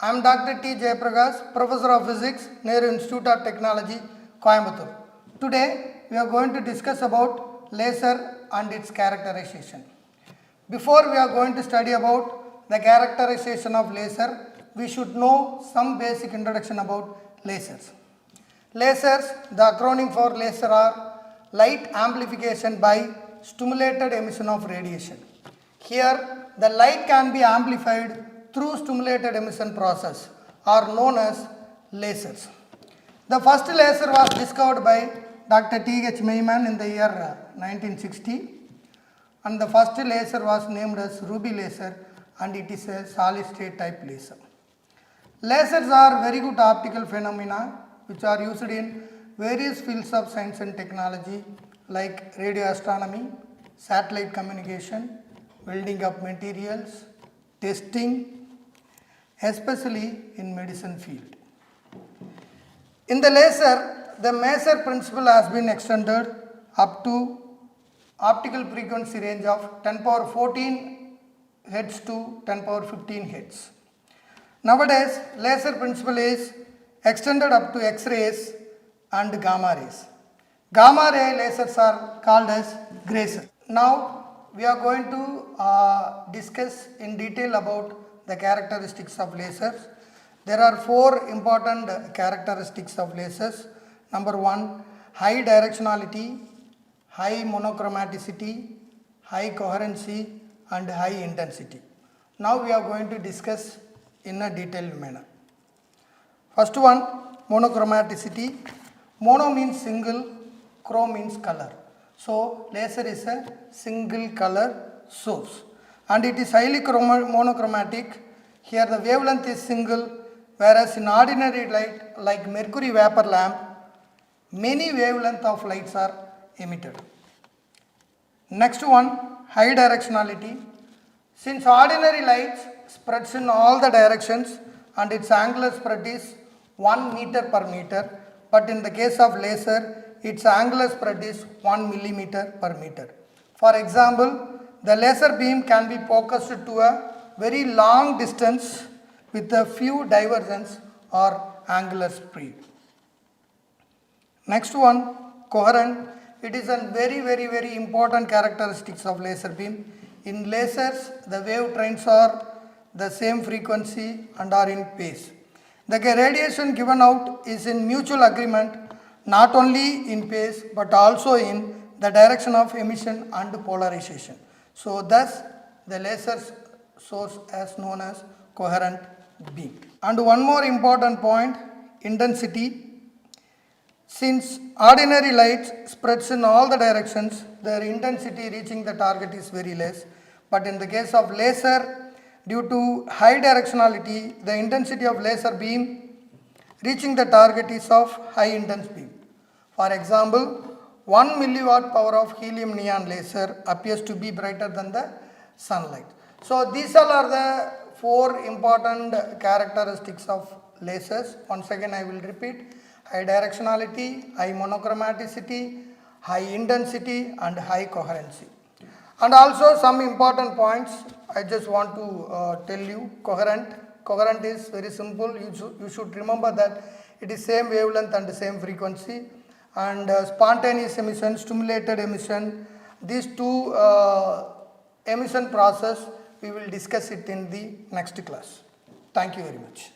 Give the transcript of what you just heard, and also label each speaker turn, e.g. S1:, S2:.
S1: I am Dr. T. Jayaprakash, Professor of Physics, Nehru Institute of Technology, Coimbatore. Today, we are going to discuss about laser and its characterization. Before we are going to study about the characterization of laser, we should know some basic introduction about lasers. Lasers, the acronym for laser are light amplification by stimulated emission of radiation. Here, the light can be amplified through stimulated emission process are known as lasers. The first laser was discovered by Dr. T.H. Meyman in the year 1960, and the first laser was named as ruby laser, and it is a solid state type laser. Lasers are very good optical phenomena which are used in various fields of science and technology like radio astronomy, satellite communication, welding of materials, testing, especially in medicine field. In the laser, the Maser principle has been extended up to optical frequency range of 10 power 14 Hz to 10 power 15 Hz. Nowadays, laser principle is extended up to X-rays and gamma rays. Gamma ray lasers are called as Gracer. Now, we are going to discuss in detail about the characteristics of lasers. There are four important characteristics of lasers. Number one, high directionality, high monochromaticity, high coherency, and high intensity. Now we are going to discuss in a detailed manner. First one, monochromaticity. Mono means single, chrome means color. So, laser is a single color source and it is highly monochromatic. Here the wavelength is single, whereas in ordinary light like mercury vapor lamp, many wavelength of lights are emitted. Next one, high directionality. Since ordinary light spreads in all the directions and its angular spread is 1 meter per meter, but in the case of laser, its angular spread is 1 millimeter per meter. For example, the laser beam can be focused to a very long distance with a few divergence or angular speed. Next one, coherent. It is a very important characteristics of laser beam. In lasers, the wave trains are the same frequency and are in phase. The radiation given out is in mutual agreement not only in phase but also in the direction of emission and polarization. So thus the laser source is known as coherent beam. And one more important point, intensity. Since ordinary light spreads in all the directions, their intensity reaching the target is very less. But in the case of laser, due to high directionality, the intensity of laser beam reaching the target is of high intense beam. For example, 1 milliwatt power of helium neon laser appears to be brighter than the sunlight. So these all are the four important characteristics of lasers. Once again I will repeat: high directionality, high monochromaticity, high intensity and high coherency. And also some important points I just want to tell you. Coherent is very simple. You should remember that it is same wavelength and same frequency. And spontaneous emission, stimulated emission, these two emission process we will discuss it in the next class. Thank you very much.